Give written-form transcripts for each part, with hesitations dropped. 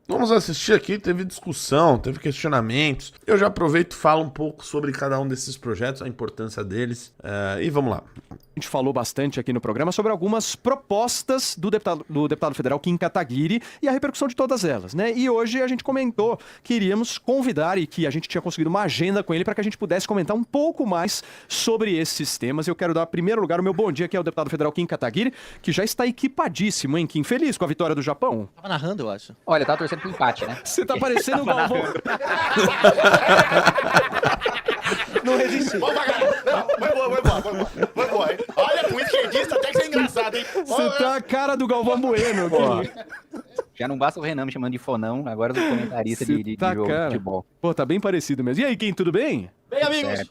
vamos assistir aqui, teve discussão, teve questionamentos. Eu já aproveito e falo um pouco sobre cada um desses projetos, a importância deles, e vamos lá. A gente falou bastante aqui no programa sobre algumas propostas do deputado federal Kim Kataguiri e a repercussão de todas elas, né? E hoje a gente comentou que iríamos convidar e que a gente tinha conseguido uma agenda com ele para que a gente pudesse comentar um pouco mais sobre esses temas. Eu quero dar, em primeiro lugar, o meu bom dia aqui ao deputado federal Kim Kataguiri, que já está equipadíssimo, hein, Kim? Feliz com a vitória do Japão? Tava narrando, eu acho. Olha, tava torcendo pro empate, né? Você tá parecendo o Galvão. Não resisti. Vamos pagar. Vai embora, hein? Olha, com esquerdista até que é engraçado, hein? Você tá a cara do Galvão Bueno, Kim. Já não basta o Renan me chamando de fonão, agora eu sou comentarista de jogo de futebol. Pô, tá bem parecido mesmo. E aí, Kim, tudo bem? Bem, amigos. Certo.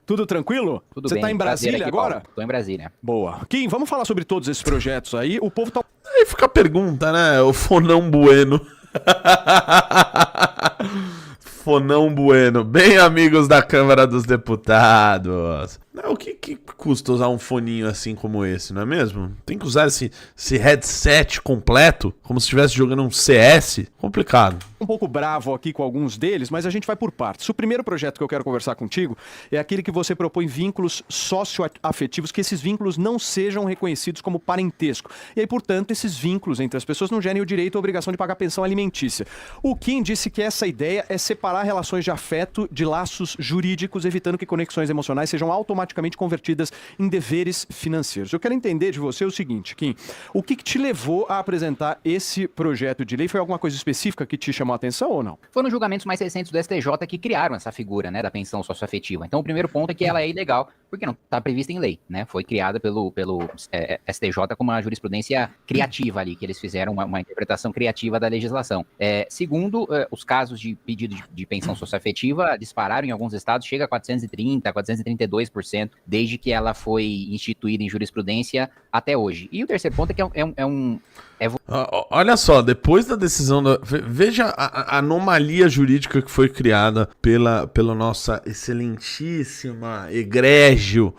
Tudo tranquilo? Tudo Você bem. tá em Brasília Prazer aqui, agora? Paulo. Tô em Brasília. Boa. Kim, vamos falar sobre todos esses projetos aí. O povo tá... Aí fica a pergunta, né? O Fonão Bueno. Fonão Bueno. Bem, amigos da Câmara dos Deputados. O que custa usar um foninho assim como esse, não é mesmo? Tem que usar esse headset completo, como se estivesse jogando um CS. Complicado. Um pouco bravo aqui com alguns deles, mas a gente vai por partes. O primeiro projeto que eu quero conversar contigo é aquele que você propõe vínculos socioafetivos, que esses vínculos não sejam reconhecidos como parentesco. E aí, portanto, esses vínculos entre as pessoas não gerem o direito ou a obrigação de pagar pensão alimentícia. O Kim disse que essa ideia é separar relações de afeto de laços jurídicos, evitando que conexões emocionais sejam automaticamente convertidas em deveres financeiros. Eu quero entender de você o seguinte, Kim, o que te levou a apresentar esse projeto de lei? Foi alguma coisa específica que te chamou a atenção ou não? Foram julgamentos mais recentes do STJ que criaram essa figura, né, da pensão socioafetiva. Então, o primeiro ponto é que ela é ilegal, porque não está prevista em lei, né? Foi criada pelo STJ como uma jurisprudência criativa ali, que eles fizeram uma interpretação criativa da legislação. Segundo, os casos de pedido de pensão socioafetiva dispararam em alguns estados, chega a 430%, 432%, desde que ela foi instituída em jurisprudência até hoje. E o terceiro ponto é que Olha só, depois da decisão veja a anomalia jurídica que foi criada pela nossa excelentíssima egrégio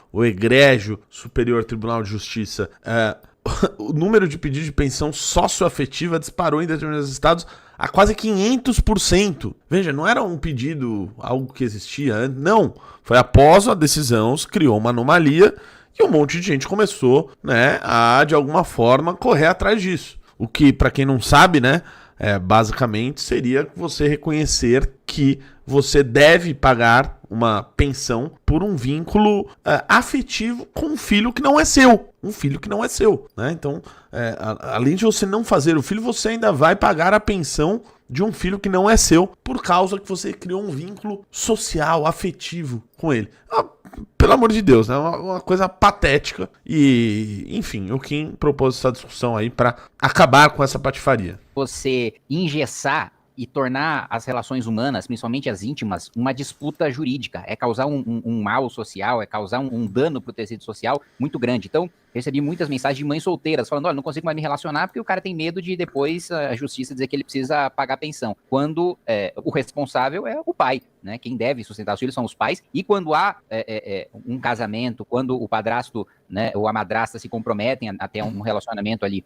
Superior Tribunal de Justiça. O número de pedidos de pensão socioafetiva disparou em determinados estados a quase 500%. Veja, não era um pedido, algo que existia antes, não. Foi após a decisão, se criou uma anomalia e um monte de gente começou, né, a, de alguma forma, correr atrás disso. O que, para quem não sabe, né, basicamente seria você reconhecer que você deve pagar uma pensão por um vínculo afetivo com um filho que não é seu. Um filho que não é seu, né? Então, além de você não fazer o filho, você ainda vai pagar a pensão de um filho que não é seu, por causa que você criou um vínculo social, afetivo com ele. Pelo amor de Deus, né? Uma coisa patética. E, enfim, o Kim propôs essa discussão aí para acabar com essa patifaria. Você engessar e tornar as relações humanas, principalmente as íntimas, uma disputa jurídica. É causar um mal social, é causar um dano pro tecido social muito grande. Então, recebi muitas mensagens de mães solteiras falando, olha, não consigo mais me relacionar porque o cara tem medo de depois a justiça dizer que ele precisa pagar pensão. Quando o responsável é o pai, né? Quem deve sustentar os filhos são os pais. E quando há um casamento, quando o padrasto, né, ou a madrasta se comprometem a ter um relacionamento ali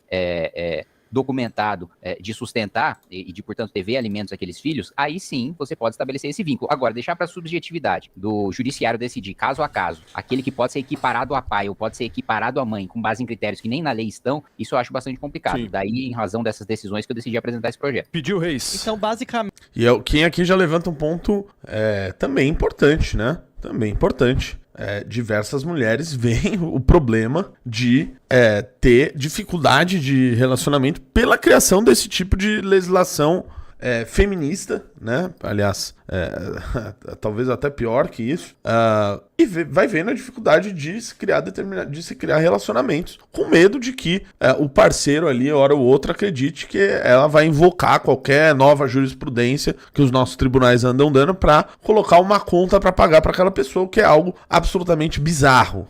documentado de sustentar e de, portanto, dever alimentos àqueles filhos, aí sim você pode estabelecer esse vínculo. Agora, deixar para a subjetividade do judiciário decidir, caso a caso, aquele que pode ser equiparado a pai ou pode ser equiparado à mãe, com base em critérios que nem na lei estão, isso eu acho bastante complicado. Sim. Daí, em razão dessas decisões, que eu decidi apresentar esse projeto. Pediu, Reis. Então, basicamente... E quem aqui já levanta um ponto também importante, né? Também importante. Diversas mulheres veem o problema de ter dificuldade de relacionamento pela criação desse tipo de legislação feminista, né? Aliás, talvez até pior que isso. E vai vendo a dificuldade de se criar relacionamentos, com medo de que o parceiro ali, hora ou outra, acredite que ela vai invocar qualquer nova jurisprudência que os nossos tribunais andam dando para colocar uma conta para pagar para aquela pessoa, o que é algo absolutamente bizarro.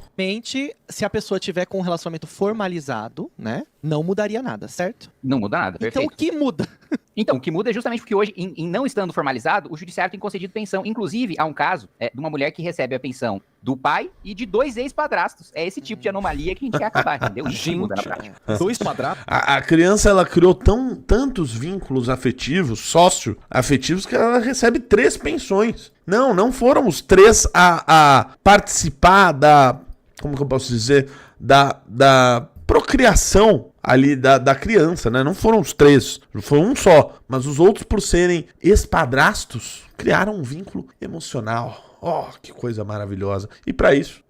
Se a pessoa tiver com um relacionamento formalizado, né? Não mudaria nada, certo? Não muda nada, Então perfeito. o que muda? Então, o que muda é justamente porque hoje, em não estando formalizado, o judiciário tem concedido pensão. Inclusive, há um caso de uma mulher que recebe a pensão do pai e de 2 ex-padrastos. É esse tipo de anomalia que a gente quer acabar, entendeu? Isso que muda na prática. 2 padrastos. A criança, ela criou tantos vínculos afetivos, sócio-afetivos, que ela recebe 3 pensões. Não foram os 3 a participar da, como que eu posso dizer, da procriação ali da criança, né? Não foram os 3, foi um só. Mas os outros, por serem ex-padrastos, criaram um vínculo emocional. Oh, que coisa maravilhosa. E para isso,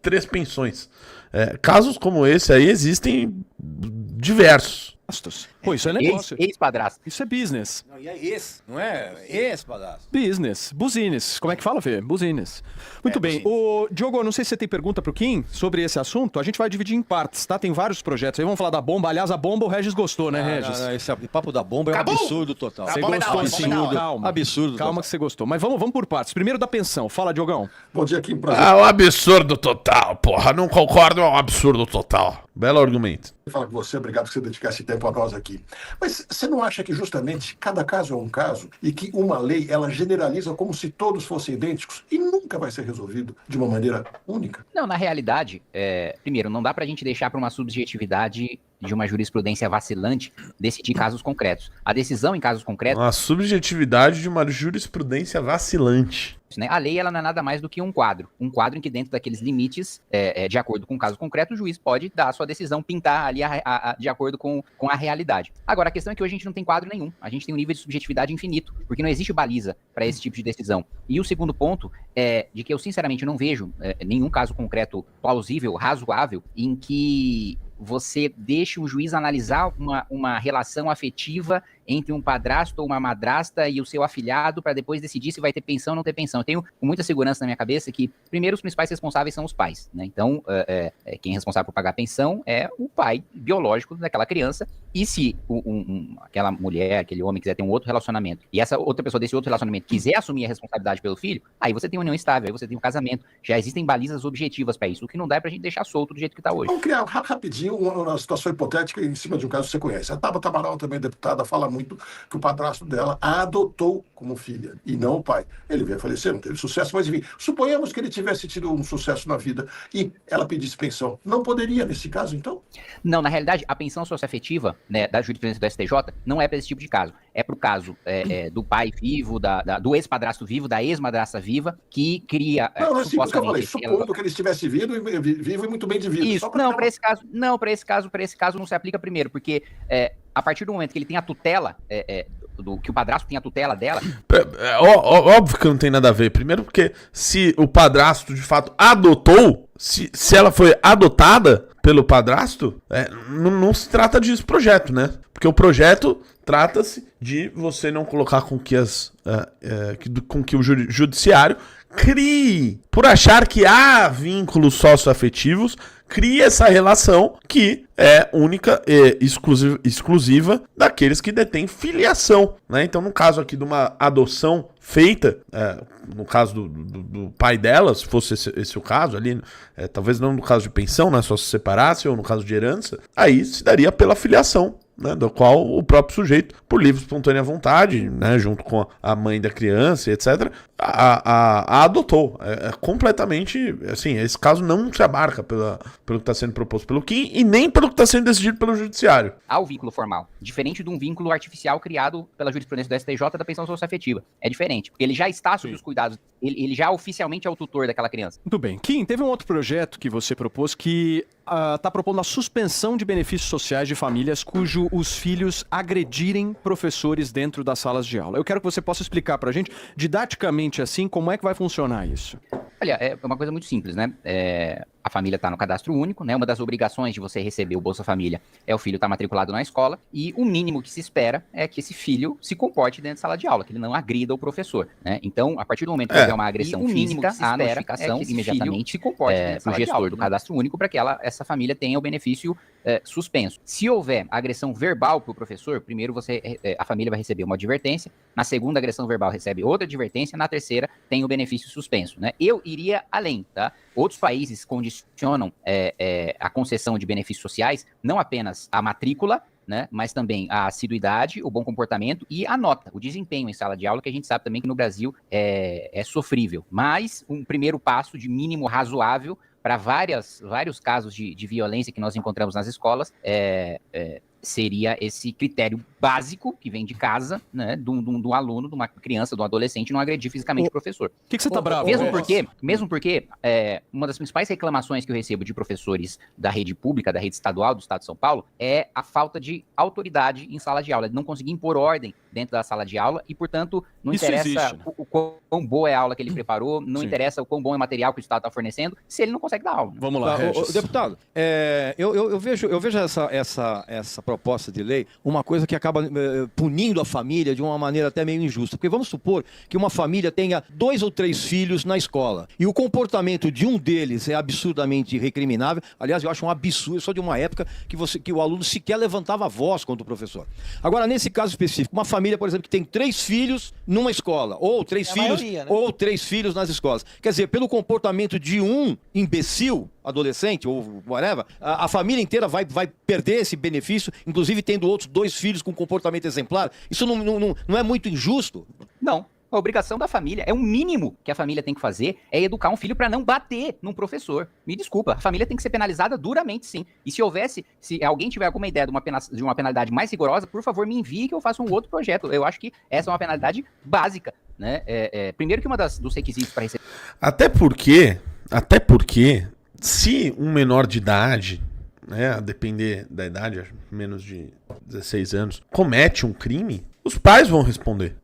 3 pensões. Casos como esse aí existem diversos. Pô, isso é negócio. Ex-padrasto. Isso é business. Não, e é esse, não é? Esse, padrasto. Business. Business. Como é que fala, Fê? Business. Muito bem. O Diogo, eu não sei se você tem pergunta pro Kim sobre esse assunto. A gente vai dividir em partes, tá? Tem vários projetos aí. Vamos falar da bomba. Aliás, a bomba o Regis gostou, né, Regis? Não, esse papo da bomba é um absurdo total. Você bomba é da gostou, hora, sim. bomba é da hora. Calma. Absurdo Calma total. que você gostou. Mas vamos por partes. Primeiro da pensão. Fala, Diogão. Bom dia, Kim. Um absurdo total, porra. Não concordo, é um absurdo total. Belo argumento. Falar com você, obrigado por você dedicar esse tempo a nós aqui. Mas você não acha que justamente cada caso é um caso e que uma lei ela generaliza como se todos fossem idênticos e nunca vai ser resolvido de uma maneira única? Não, na realidade, primeiro, não dá pra gente deixar para uma subjetividade de uma jurisprudência vacilante decidir casos concretos. A decisão em casos concretos, A subjetividade de uma jurisprudência vacilante. né, a lei ela não é nada mais do que um quadro em que dentro daqueles limites, de acordo com o caso concreto, o juiz pode dar a sua decisão, pintar ali de acordo com a realidade. Agora, a questão é que hoje a gente não tem quadro nenhum, a gente tem um nível de subjetividade infinito, porque não existe baliza para esse tipo de decisão. E o segundo ponto é de que eu sinceramente não vejo nenhum caso concreto plausível, razoável, em que você deixa o juiz analisar uma relação afetiva entre um padrasto ou uma madrasta e o seu afilhado para depois decidir se vai ter pensão ou não ter pensão. Eu tenho com muita segurança na minha cabeça que, primeiro, os principais responsáveis são os pais, né? Então, quem é responsável por pagar a pensão é o pai biológico daquela criança. E se aquela mulher, aquele homem quiser ter um outro relacionamento e essa outra pessoa desse outro relacionamento quiser assumir a responsabilidade pelo filho, aí você tem uma união estável, aí você tem um casamento. Já existem balizas objetivas para isso. O que não dá é pra gente deixar solto do jeito que tá hoje. Vamos criar rapidinho uma situação hipotética em cima de um caso que você conhece. A Tabata Amaral, também deputada, fala muito que o padrasto dela a adotou como filha e não o pai. Ele veio a falecer, não teve sucesso, mas enfim, suponhamos que ele tivesse tido um sucesso na vida e ela pedisse pensão. Não poderia nesse caso, então? Não, na realidade, a pensão socioafetiva, né, da jurisprudência do STJ não é para esse tipo de caso. É para o caso do pai vivo, do ex-padrasto vivo, da ex-madrasta viva, que cria. Não é simples que eu falei. supostamente, Supondo que ele estivesse vivo e muito bem de vida. Isso, Só pra não, dar para esse caso não se aplica primeiro, porque a partir do momento que ele tem a tutela, que o padrasto tem a tutela dela, Óbvio que não tem nada a ver. Primeiro porque se o padrasto de fato adotou, se ela foi adotada pelo padrasto, não se trata disso projeto, né? Porque o projeto trata-se de você não colocar com que o judiciário crie, por achar que há vínculos socioafetivos, cria essa relação que é única e exclusiva daqueles que detêm filiação, né? Então, no caso aqui de uma adoção feita, no caso do pai dela, se fosse esse o caso ali, talvez não no caso de pensão, né? Só se separasse, ou no caso de herança, aí se daria pela filiação, né, do qual o próprio sujeito, por livre e espontânea vontade, né, junto com a mãe da criança, etc., a adotou. É completamente, assim, esse caso não se abarca pelo que está sendo proposto pelo Kim e nem pelo que está sendo decidido pelo judiciário. há o vínculo formal. Diferente de um vínculo artificial criado pela jurisprudência do STJ da pensão socioafetiva. É diferente, porque ele já está sob os cuidados, ele já oficialmente é o tutor daquela criança. Muito bem. Kim, teve um outro projeto que você propôs que está propondo a suspensão de benefícios sociais de famílias cujo os filhos agredirem professores dentro das salas de aula. Eu quero que você possa explicar pra gente, didaticamente assim, como é que vai funcionar isso. Olha, é uma coisa muito simples, né? A família está no cadastro único, né? Uma das obrigações de você receber o Bolsa Família é o filho estar matriculado na escola, e o mínimo que se espera é que esse filho se comporte dentro da sala de aula, que ele não agrida o professor, né? Então, a partir do momento que houver uma agressão física, a notificação imediatamente se comporte pro gestor do cadastro único para que essa família tenha o benefício suspenso. Se houver agressão verbal pro professor, primeiro a família vai receber uma advertência, na segunda agressão verbal recebe outra advertência, na terceira tem o benefício suspenso, né? Eu iria além, tá? Outros países condicionam a concessão de benefícios sociais não apenas à matrícula, né, mas também a assiduidade, o bom comportamento e a nota, o desempenho em sala de aula, que a gente sabe também que no Brasil é sofrível. Mas um primeiro passo de mínimo razoável para vários casos de violência que nós encontramos nas escolas seria esse critério básico que vem de casa, né, do aluno, de uma criança, de um adolescente, não agredir fisicamente o professor. O que você tá bravo? Mesmo porque uma das principais reclamações que eu recebo de professores da rede pública, da rede estadual do Estado de São Paulo, é a falta de autoridade em sala de aula, de não conseguir impor ordem dentro da sala de aula e, portanto, não Isso interessa existe, né? o quão boa é a aula que ele preparou, não Sim. interessa o quão bom é o material que o Estado está fornecendo, se ele não consegue dar aula. Vamos lá, Regis. Deputado, eu vejo essa proposta de lei uma coisa que acaba punindo a família de uma maneira até meio injusta. Porque vamos supor que uma família tenha 2 ou 3 filhos na escola e o comportamento de um deles é absurdamente recriminável. Aliás, eu acho um absurdo, só de uma época que o aluno sequer levantava a voz contra o professor. Agora, nesse caso específico, uma família, por exemplo, que tem 3 filhos numa escola, ou 3 filhos, maioria, né? ou 3 filhos nas escolas. Quer dizer, pelo comportamento de um imbecil, adolescente ou whatever, a família inteira vai perder esse benefício, inclusive tendo outros 2 filhos com comportamento exemplar. Isso não é muito injusto? Não. A obrigação da família, é o mínimo que a família tem que fazer, é educar um filho para não bater num professor. Me desculpa, a família tem que ser penalizada duramente, sim. E se alguém tiver alguma ideia de uma penalidade mais rigorosa, por favor, me envie que eu faça um outro projeto. Eu acho que essa é uma penalidade básica, né? Primeiro que dos requisitos para receber... Até porque, se um menor de idade, né, a depender da idade, menos de 16 anos, comete um crime, os pais vão responder.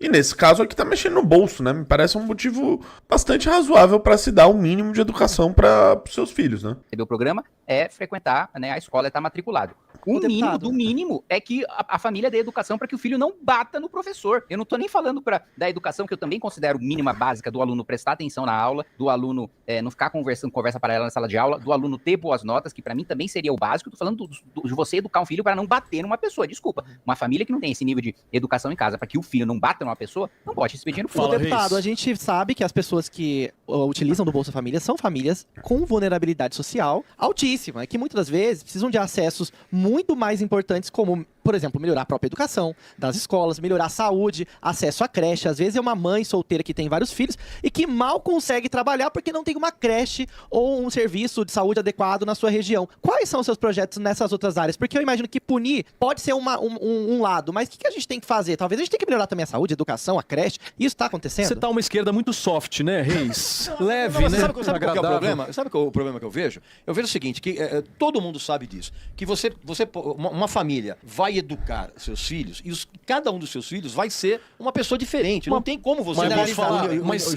E nesse caso aqui tá mexendo no bolso, né? Me parece um motivo bastante razoável para se dar um mínimo de educação para os seus filhos, né? O programa é frequentar, né, a escola, estar matriculado. O mínimo do mínimo é que a família dê educação para que o filho não bata no professor. Eu não tô nem falando da educação, que eu também considero mínima básica, do aluno prestar atenção na aula, do aluno não ficar conversa paralela na sala de aula, do aluno ter boas notas, que para mim também seria o básico. Eu tô falando de você educar um filho para não bater numa pessoa. Desculpa, uma família que não tem esse nível de educação em casa para que o filho não bata numa pessoa, não pode receber dinheiro Ô, público. deputado, a gente sabe que as pessoas que utilizam do Bolsa Família são famílias com vulnerabilidade social altíssima, e que muitas das vezes precisam de acessos muito mais importantes, como, por exemplo, melhorar a própria educação das escolas, melhorar a saúde, acesso à creche. Às vezes é uma mãe solteira que tem vários filhos e que mal consegue trabalhar porque não tem uma creche ou um serviço de saúde adequado na sua região. Quais são os seus projetos nessas outras áreas? Porque eu imagino que punir pode ser um lado, mas o que a gente tem que fazer? Talvez a gente tenha que melhorar também a saúde, a educação, a creche. Isso está acontecendo? Você tá uma esquerda muito soft, né, Reis? Leve, Mas né? sabe qual que é o Agradável. problema? Sabe qual é o problema que eu vejo? Eu vejo o seguinte, que todo mundo sabe disso, que uma família vai educar seus filhos e cada um dos seus filhos vai ser uma pessoa diferente. Não tem como você Mas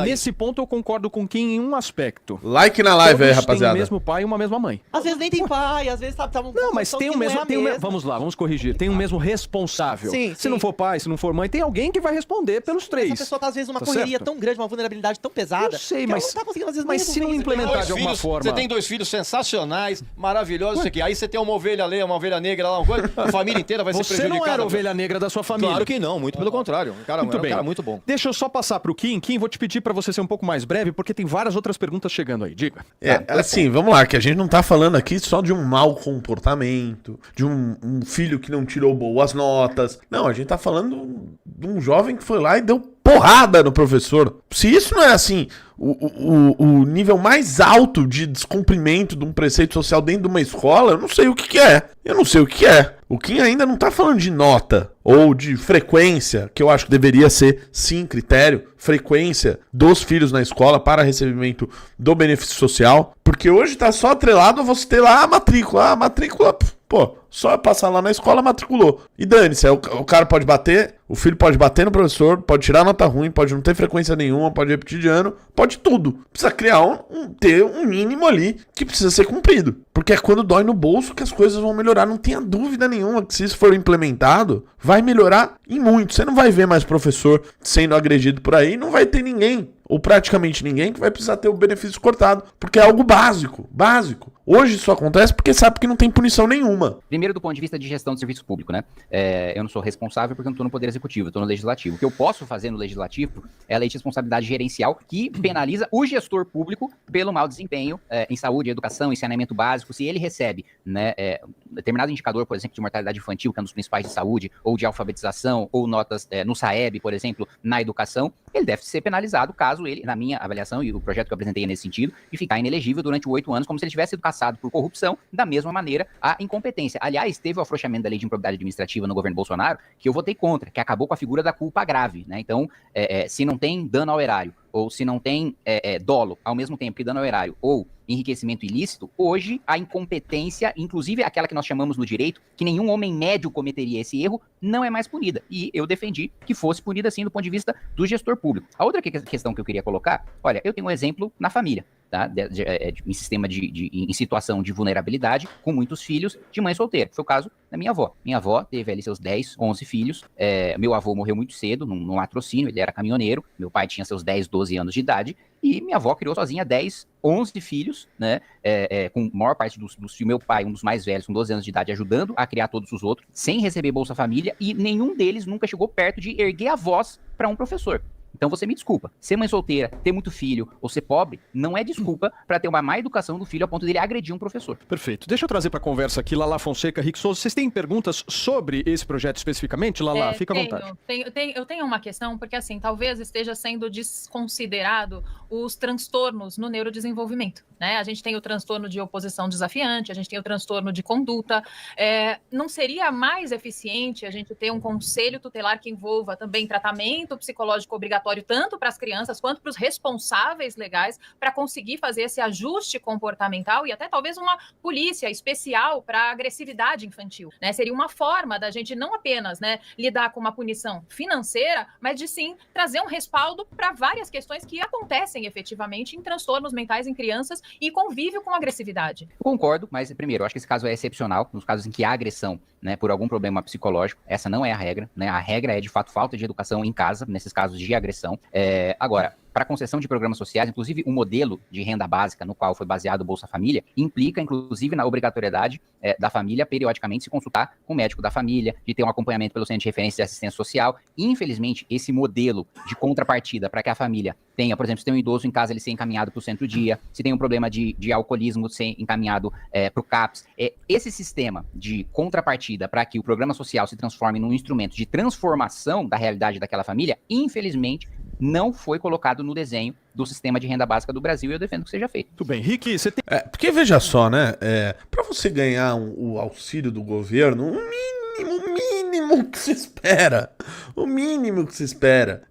nesse ponto eu concordo com quem em um aspecto. Like na live aí, Todos rapaziada. têm o mesmo pai e uma mesma mãe. Às vezes nem tem pai, às vezes tá Não, mas tem o mesmo. Vamos lá, vamos corrigir. Tem o mesmo responsável. Sim, se sim. não for pai, se não for mãe, tem alguém que vai responder pelos três. Essa pessoa tá, às vezes, numa Tá correria certo? tão grande, uma vulnerabilidade tão pesada. Eu sei, que mas- ela não tá conseguindo, às vezes, mas nem se não resolver isso. implementar de alguma forma. Você tem 2 filhos sensacionais, maravilhosos, isso aqui. Aí você tem uma ovelha negra lá, uma coisa, a família inteira vai ser Você prejudicada. não era a ovelha negra da sua família. Claro que não, muito pelo contrário. Um cara muito bom. Deixa eu só passar pro Kim. Kim, vou te pedir pra você ser um pouco mais breve, porque tem várias outras perguntas chegando aí. Diga. Assim, vamos lá, que a gente não tá falando aqui só de um mau comportamento, de um filho que não tirou boas notas. Não, a gente tá falando de um jovem que foi lá e deu porrada no professor. Se isso não é, assim, o nível mais alto de descumprimento de um preceito social dentro de uma escola, eu não sei o que é. O Kim ainda não tá falando de nota ou de frequência, que eu acho que deveria ser, sim, critério, frequência dos filhos na escola para recebimento do benefício social, porque hoje tá só atrelado a você ter lá a matrícula. A matrícula, pô, só passar lá na escola, matriculou. E dane-se, o cara pode bater, o filho pode bater no professor, pode tirar nota ruim, pode não ter frequência nenhuma, pode repetir de ano, pode tudo. Precisa criar ter um mínimo ali que precisa ser cumprido. Porque é quando dói no bolso que as coisas vão melhorar. Não tenha dúvida nenhuma que se isso for implementado, vai melhorar em muito. Você não vai ver mais professor sendo agredido por aí, não vai ter ninguém, ou praticamente ninguém, que vai precisar ter o benefício cortado. Porque é algo básico. Hoje isso acontece porque sabe que não tem punição nenhuma. Primeiro, do ponto de vista de gestão do serviço público, né? Eu não sou responsável porque eu não estou no Poder Executivo, eu estou no Legislativo. O que eu posso fazer no Legislativo é a lei de responsabilidade gerencial que penaliza o gestor público pelo mau desempenho em saúde, educação, em saneamento básico. Se ele recebe, né, determinado indicador, por exemplo, de mortalidade infantil, que é um dos principais de saúde, ou de alfabetização, ou notas no SAEB, por exemplo, na educação, ele deve ser penalizado caso ele, na minha avaliação e o projeto que eu apresentei nesse sentido, de ficar inelegível durante 8 anos, como se ele tivesse sido cassado por corrupção, da mesma maneira a incompetência. Aliás, teve o afrouxamento da lei de improbidade administrativa no governo Bolsonaro, que eu votei contra, que acabou com a figura da culpa grave, né? Então, se não tem dano ao erário, ou se não tem dolo ao mesmo tempo que dano ao erário, ou enriquecimento ilícito, hoje a incompetência, inclusive aquela que nós chamamos no direito, que nenhum homem médio cometeria esse erro, não é mais punida. E eu defendi que fosse punida assim do ponto de vista do gestor público. A outra questão que eu queria colocar, olha, eu tenho um exemplo na família, tá? Em sistema em situação de vulnerabilidade, com muitos filhos, de mãe solteira. Foi o caso da minha avó. Minha avó teve ali seus 10, 11 filhos. Meu avô morreu muito cedo, num latrocínio, ele era caminhoneiro. Meu pai tinha seus 10, 12 anos de idade. E minha avó criou sozinha 10, 11 filhos, né? Com a maior parte dos filhos. Meu pai, um dos mais velhos, com 12 anos de idade, ajudando a criar todos os outros, sem receber Bolsa Família. E nenhum deles nunca chegou perto de erguer a voz para um professor. Então você me desculpa, ser mãe solteira, ter muito filho ou ser pobre não é desculpa para ter uma má educação do filho a ponto dele agredir um professor. Perfeito. Deixa eu trazer para conversa aqui Lala Fonseca, Rick Souza. Vocês têm perguntas sobre esse projeto especificamente? Lala, fica à vontade. Eu tenho uma questão, porque assim, talvez esteja sendo desconsiderado os transtornos no neurodesenvolvimento, né? A gente tem o transtorno de oposição desafiante, a gente tem o transtorno de conduta. Não seria mais eficiente a gente ter um conselho tutelar que envolva também tratamento psicológico obrigatório tanto para as crianças quanto para os responsáveis legais para conseguir fazer esse ajuste comportamental e até talvez uma polícia especial para agressividade infantil, né? Seria uma forma da gente não apenas, né, lidar com uma punição financeira, mas de sim trazer um respaldo para várias questões que acontecem efetivamente em transtornos mentais em crianças e convívio com agressividade. Eu concordo, mas primeiro, eu acho que esse caso é excepcional, nos casos em que há agressão, né, por algum problema psicológico, essa não é a regra, né? A regra é de fato falta de educação em casa, nesses casos de agressão. Agora, para a concessão de programas sociais, inclusive o modelo de renda básica no qual foi baseado o Bolsa Família, implica, inclusive, na obrigatoriedade da família periodicamente se consultar com o médico da família, de ter um acompanhamento pelo Centro de Referência de Assistência Social. Infelizmente, esse modelo de contrapartida para que a família tenha, por exemplo, se tem um idoso em casa, ele ser encaminhado para o centro-dia, se tem um problema de alcoolismo, ser encaminhado para o CAPS. Esse sistema de contrapartida para que o programa social se transforme num instrumento de transformação da realidade daquela família, infelizmente, não foi colocado no desenho do sistema de renda básica do Brasil e eu defendo que seja feito. Tudo bem. Rick, você tem... Porque veja só, né? Para você ganhar o auxílio do governo, o mínimo que se espera,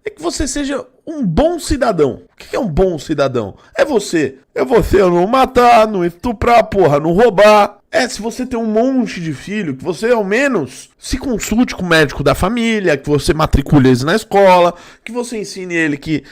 é que você seja um bom cidadão. O que é um bom cidadão? É você não matar, não estuprar, porra, não roubar. Se você tem um monte de filho, que você ao menos se consulte com o médico da família, que você matricule eles na escola, que você ensine ele que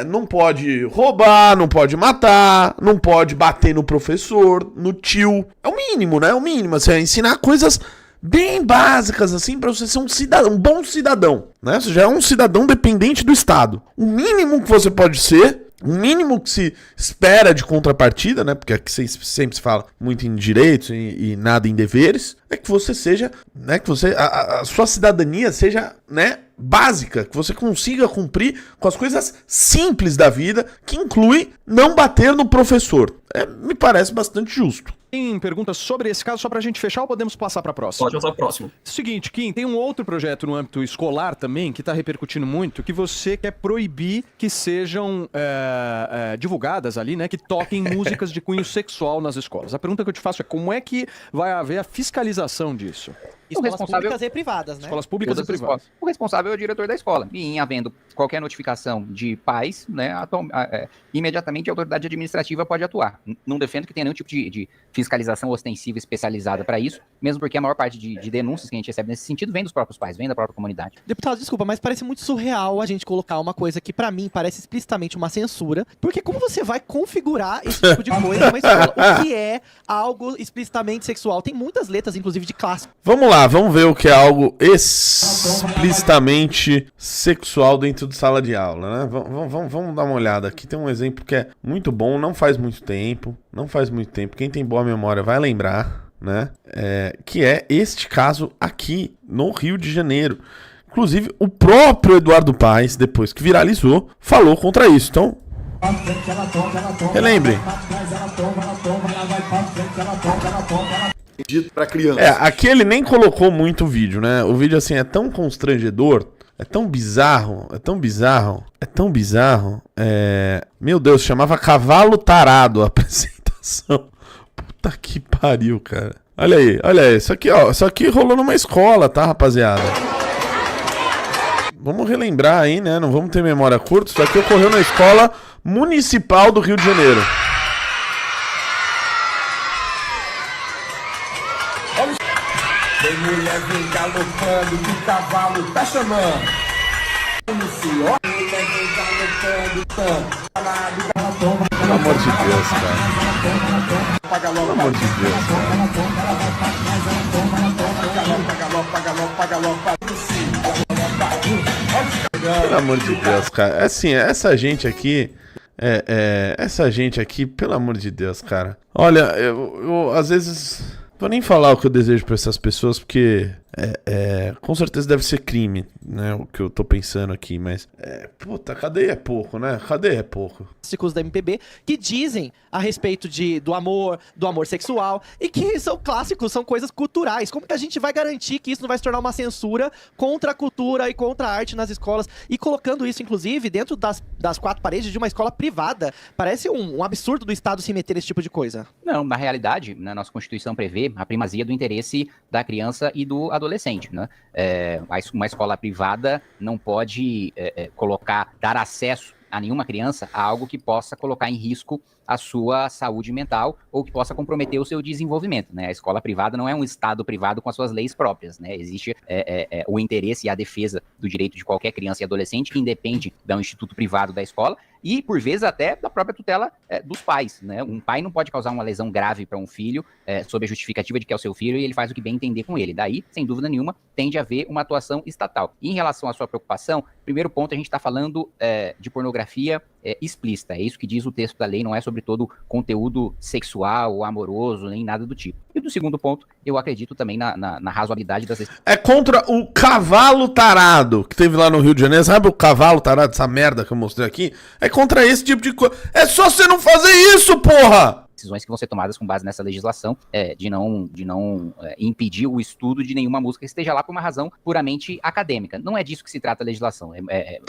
não pode roubar, não pode matar, não pode bater no professor, no tio. É o mínimo, né? É o mínimo. Você ensinar coisas bem básicas, assim, pra você ser um bom cidadão, né? Você já é um cidadão dependente do Estado. O mínimo que você pode ser, o mínimo que se espera de contrapartida, né? Porque aqui sempre se fala muito em direitos e nada em deveres, é que você seja, né? Que você, a sua cidadania seja, né? Básica, que você consiga cumprir com as coisas simples da vida, que inclui não bater no professor. Me parece bastante justo. Tem perguntas sobre esse caso, só pra gente fechar ou podemos passar pra próxima? Pode passar pra próxima. Seguinte, Kim, tem um outro projeto no âmbito escolar também, que tá repercutindo muito, que você quer proibir que sejam divulgadas ali, né, que toquem músicas de cunho sexual nas escolas. A pergunta que eu te faço é como é que vai haver a fiscalização disso? Escolas públicas e privadas, né? Escolas públicas e privadas. O responsável é o diretor da escola. E em havendo qualquer notificação de pais, né, imediatamente a autoridade administrativa pode atuar. Não defendo que tenha nenhum tipo de fiscalização ostensiva especializada para isso, mesmo porque a maior parte de denúncias que a gente recebe nesse sentido vem dos próprios pais, vem da própria comunidade. Deputado, desculpa, mas parece muito surreal a gente colocar uma coisa que pra mim parece explicitamente uma censura, porque como você vai configurar esse tipo de coisa numa escola? O que é algo explicitamente sexual? Tem muitas letras, inclusive de clássico. Vamos lá, vamos ver o que é algo explicitamente sexual dentro de sala de aula, né? Vamos dar uma olhada aqui. Tem um exemplo que é muito bom, não faz muito tempo. Quem tem boa memória vai lembrar, né? Que é este caso aqui no Rio de Janeiro. Inclusive, o próprio Eduardo Paes, depois que viralizou, falou contra isso. Então, relembrem. Pra criança. Aqui ele nem colocou muito o vídeo, né? O vídeo, assim, é tão constrangedor, é tão bizarro. Meu Deus, chamava Cavalo Tarado a apresentação. Puta que pariu, cara. Olha aí. Isso aqui rolou numa escola, tá, rapaziada? Vamos relembrar aí, né? Não vamos ter memória curta. Isso aqui ocorreu na Escola Municipal do Rio de Janeiro. Tem mulher vem galopando, que o cavalo tá chamando. Mulher vem galopando, Pelo amor de Deus, cara. Pelo amor de Deus, cara. Pelo amor de Deus, cara. Assim, essa gente aqui, pelo amor de Deus, cara. Olha, eu às vezes... Vou nem falar o que eu desejo pra essas pessoas, porque com certeza deve ser crime, né? O que eu tô pensando aqui, mas... Puta, cadeia é pouco, né? Cadeia é pouco. Da MPB que dizem a respeito do amor sexual e que são clássicos, são coisas culturais. Como que a gente vai garantir que isso não vai se tornar uma censura contra a cultura e contra a arte nas escolas e colocando isso, inclusive, dentro das quatro paredes de uma escola privada? Parece um absurdo do Estado se meter nesse tipo de coisa. Não, na realidade, na nossa Constituição prevê a primazia do interesse da criança e do adolescente, né? Uma escola privada não pode dar acesso a nenhuma criança a algo que possa colocar em risco a sua saúde mental ou que possa comprometer o seu desenvolvimento, né? A escola privada não é um estado privado com as suas leis próprias, né? Existe o interesse e a defesa do direito de qualquer criança e adolescente que independe do instituto privado da escola e, por vezes, até da própria tutela dos pais, né? Um pai não pode causar uma lesão grave para um filho sob a justificativa de que é o seu filho e ele faz o que bem entender com ele. Daí, sem dúvida nenhuma, tende a haver uma atuação estatal. E em relação à sua preocupação, primeiro ponto, a gente está falando de pornografia explícita. É isso que diz o texto da lei, não é sobre todo conteúdo sexual ou amoroso, nem nada do tipo. E do segundo ponto, eu acredito também na razoabilidade das... É contra o Cavalo Tarado, que teve lá no Rio de Janeiro. Sabe o Cavalo Tarado, essa merda que eu mostrei aqui? É contra esse tipo de coisa. É só você não fazer isso, porra! Decisões que vão ser tomadas com base nessa legislação de não impedir o estudo de nenhuma música que esteja lá por uma razão puramente acadêmica. Não é disso que se trata a legislação.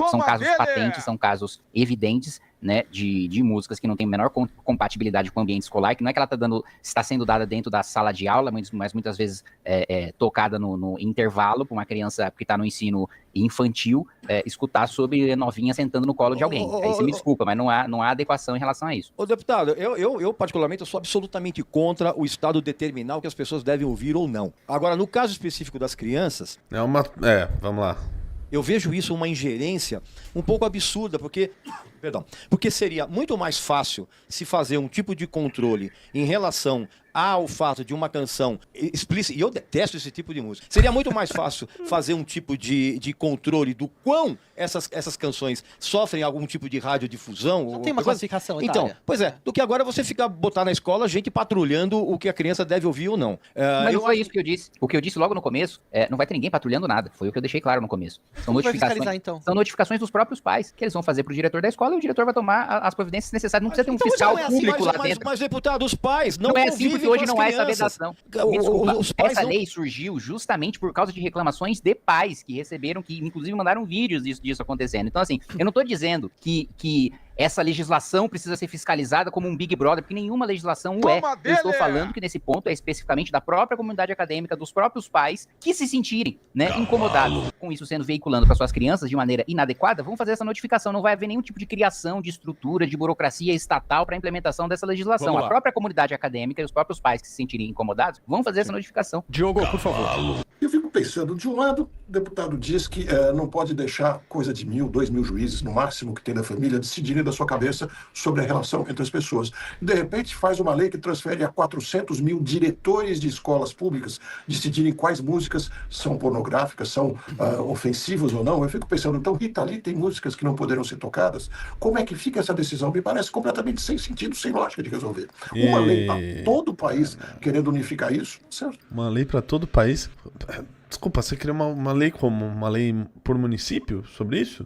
São casos patentes, são casos evidentes, né, de músicas que não tem a menor compatibilidade com o ambiente escolar, que não é que ela está sendo dada dentro da sala de aula, mas muitas vezes tocada no intervalo para uma criança que está no ensino infantil escutar sobre novinha sentando no colo de alguém. Aí você me desculpa, mas não há adequação em relação a isso. Ô deputado, eu particularmente eu sou absolutamente contra o Estado determinar o que as pessoas devem ouvir ou não. Agora, no caso específico das crianças... vamos lá. Eu vejo isso uma ingerência um pouco absurda, porque seria muito mais fácil se fazer um tipo de controle em relação ao fato de uma canção explícita, e eu detesto esse tipo de música, seria muito mais fácil fazer um tipo de controle do quão essas canções sofrem algum tipo de radiodifusão. Não tem uma classificação etária. Então, pois botar agora você botar na escola gente patrulhando o que a criança deve ouvir ou não. Mas não foi isso que eu disse. O que eu disse logo no começo, não vai ter ninguém patrulhando nada. Foi o que eu deixei claro no começo. São notificações, então? São notificações dos próprios pais, que eles vão fazer pro diretor da escola e o diretor vai tomar as providências necessárias. Não precisa ter um fiscal público lá dentro. Mas, deputado, os pais não é assim, porque hoje não há essa crianças. vedação. Essa lei surgiu justamente por causa de reclamações de pais que receberam, que inclusive mandaram vídeos disso acontecendo. Então, assim, eu não tô dizendo que essa legislação precisa ser fiscalizada como um Big Brother, porque nenhuma legislação o é. Eu estou falando que nesse ponto é especificamente da própria comunidade acadêmica, dos próprios pais, que se sentirem, né, incomodados com isso sendo veiculando para suas crianças de maneira inadequada, vão fazer essa notificação. Não vai haver nenhum tipo de criação, de estrutura, de burocracia estatal para a implementação dessa legislação. A própria comunidade acadêmica e os próprios pais que se sentirem incomodados vão fazer essa notificação. Diogo, por favor. Eu fico pensando, de um lado, o deputado diz que não pode deixar coisa de 1.000, 2.000 juízes, no máximo que tem da família, decidirem da sua cabeça sobre a relação entre as pessoas. De repente, faz uma lei que transfere a 400.000 diretores de escolas públicas decidirem quais músicas são pornográficas, são ofensivas ou não. Eu fico pensando, então, Rita Lee tem músicas que não poderão ser tocadas? Como é que fica essa decisão? Me parece completamente sem sentido, sem lógica de resolver. Uma lei para todo o país querendo unificar isso, certo? Uma lei para todo o país? Desculpa, você queria uma lei como? Uma lei por município sobre isso?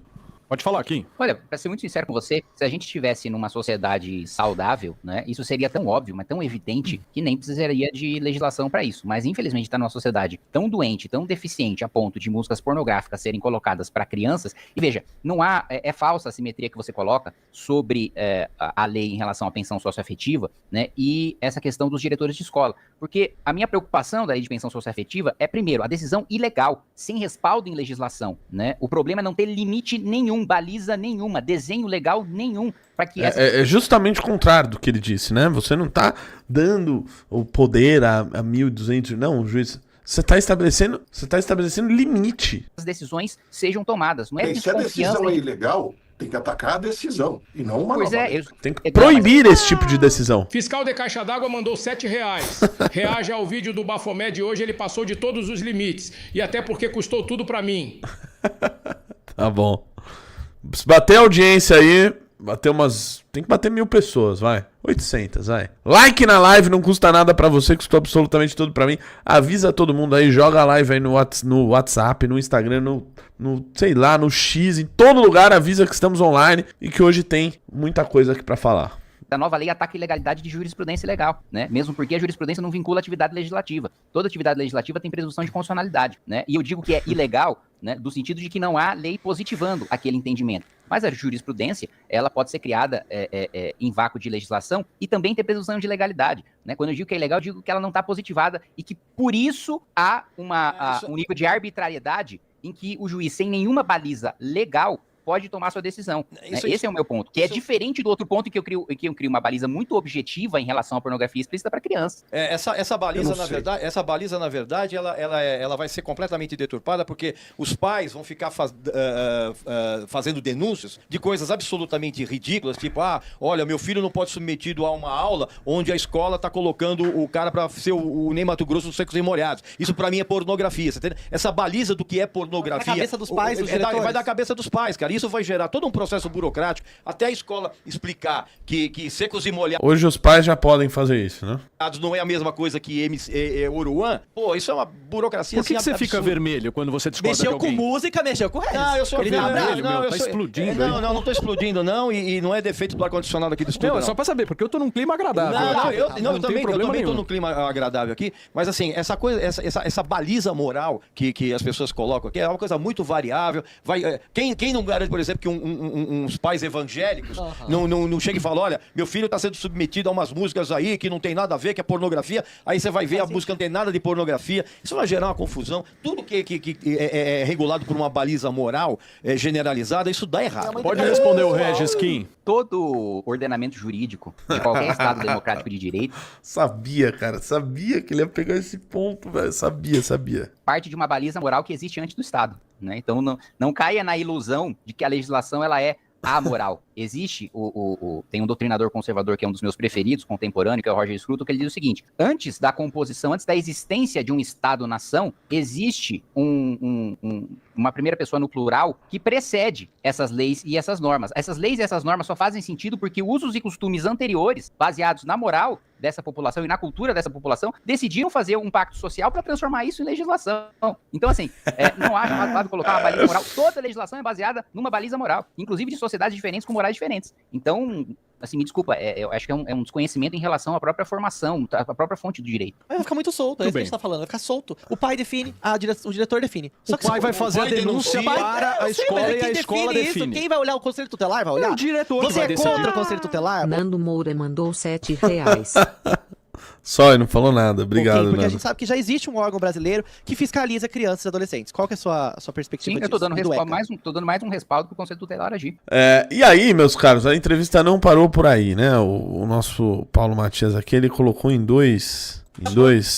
Pode falar, Kim. Olha, pra ser muito sincero com você, se a gente estivesse numa sociedade saudável, né, isso seria tão óbvio, mas tão evidente, que nem precisaria de legislação para isso. Mas, infelizmente, está numa sociedade tão doente, tão deficiente, a ponto de músicas pornográficas serem colocadas para crianças. E veja, não há, é falsa a simetria que você coloca sobre a lei em relação à pensão socioafetiva, né, e essa questão dos diretores de escola. Porque a minha preocupação da lei de pensão socioafetiva é, primeiro, a decisão ilegal, sem respaldo em legislação, né? O problema é não ter limite nenhum, baliza nenhuma, desenho legal nenhum para que é justamente o contrário do que ele disse, né? Você não tá dando o poder a 1.200, não, o juiz. Você está estabelecendo limite. As decisões sejam tomadas. Não é se a decisão é ilegal, tem que atacar a decisão e não uma nova lei. Tem que proibir esse tipo de decisão. Fiscal de Caixa d'Água mandou R$7. Reage ao vídeo do Bafomé de hoje, ele passou de todos os limites. E até porque custou tudo pra mim. Tá bom. Se bater a audiência aí, tem que bater 1.000 pessoas, vai. 800, vai. Like na live, não custa nada pra você, custou absolutamente tudo pra mim. Avisa todo mundo aí, joga a live aí no WhatsApp, no Instagram, sei lá, no X, em todo lugar, avisa que estamos online e que hoje tem muita coisa aqui pra falar. A nova lei ataca a ilegalidade de jurisprudência legal, né? Mesmo porque a jurisprudência não vincula a atividade legislativa. Toda atividade legislativa tem presunção de constitucionalidade, né? E eu digo que é ilegal, né, do sentido de que não há lei positivando aquele entendimento. Mas a jurisprudência, ela pode ser criada em vácuo de legislação e também ter presunção de legalidade, né? Quando eu digo que é ilegal, eu digo que ela não está positivada e que, por isso, há um nível de arbitrariedade em que o juiz, sem nenhuma baliza legal, pode tomar sua decisão. Esse é o meu ponto. Que é diferente do outro ponto em que eu crio uma baliza muito objetiva em relação à pornografia explícita para crianças. Essa baliza, na verdade, ela vai ser completamente deturpada porque os pais vão ficar fazendo denúncias de coisas absolutamente ridículas, tipo, olha, meu filho não pode ser submetido a uma aula onde a escola está colocando o cara para ser o Ney Mato Grosso dos secos e molhados. Isso para mim é pornografia. Você entende? Essa baliza do que é pornografia... Vai da cabeça dos pais, dos diretores. Vai da cabeça dos pais, cara. Isso vai gerar todo um processo burocrático, até a escola explicar que secos e molhados... Hoje os pais já podem fazer isso, né? Não é a mesma coisa que Oruan. Pô, isso é uma burocracia... Por que você fica vermelho quando você discorda de alguém? Mexeu com música, mexeu com o resto. Não, eu sou vermelho, tá explodindo aí. Não tô explodindo, não, e não é defeito do ar-condicionado aqui do estúdio, não. Só pra saber, porque eu tô num clima agradável. Eu também tô num clima agradável aqui, mas assim, essa baliza moral que as pessoas colocam aqui é uma coisa muito variável. Quem não garante, por exemplo, que uns pais evangélicos não chegam e falam, olha, meu filho está sendo submetido a umas músicas aí que não tem nada a ver, que é pornografia, aí você vai ver a música não tem nada de pornografia, isso vai gerar uma confusão. Tudo que é regulado por uma baliza moral generalizada, isso dá errado. Pode responder o Regis, Kim. Todo ordenamento jurídico de qualquer Estado democrático de direito... Sabia que ele ia pegar esse ponto, velho. Sabia. Parte de uma baliza moral que existe antes do Estado, né? Então não caia na ilusão de que a legislação ela é amoral. Existe tem um doutrinador conservador que é um dos meus preferidos, contemporâneo, que é o Roger Scruton, que ele diz o seguinte: antes da composição, antes da existência de um Estado-nação, existe uma primeira pessoa no plural que precede essas leis e essas normas. Essas leis e essas normas só fazem sentido porque usos e costumes anteriores, baseados na moral dessa população e na cultura dessa população, decidiram fazer um pacto social para transformar isso em legislação. Então, assim, não acho razoável colocar uma baliza moral. Toda legislação é baseada numa baliza moral, inclusive de sociedades diferentes com morais diferentes. Então, assim, me desculpa, eu acho que é um desconhecimento em relação à própria formação, à própria fonte do direito. Vai ficar muito solto, é isso que a gente tá falando, vai ficar solto. O pai define, o diretor define. Só que o pai vai fazer a denúncia para a escola e a escola define. Quem vai olhar o conselho tutelar? Vai olhar? O diretor Você é contra o conselho tutelar? Nando Moura mandou R$7. Só, ele não falou nada. Obrigado, porque Nando. a gente sabe que já existe um órgão brasileiro que fiscaliza crianças e adolescentes. Qual que é a sua perspectiva disso? Sim, eu tô dando mais um respaldo pro conselho tutelar agir. E aí, meus caros, a entrevista não parou por aí, né? O nosso Paulo Matias aqui, ele colocou em dois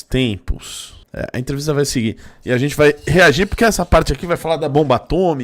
tempos. A entrevista vai seguir. E a gente vai reagir, porque essa parte aqui vai falar da bomba atômica.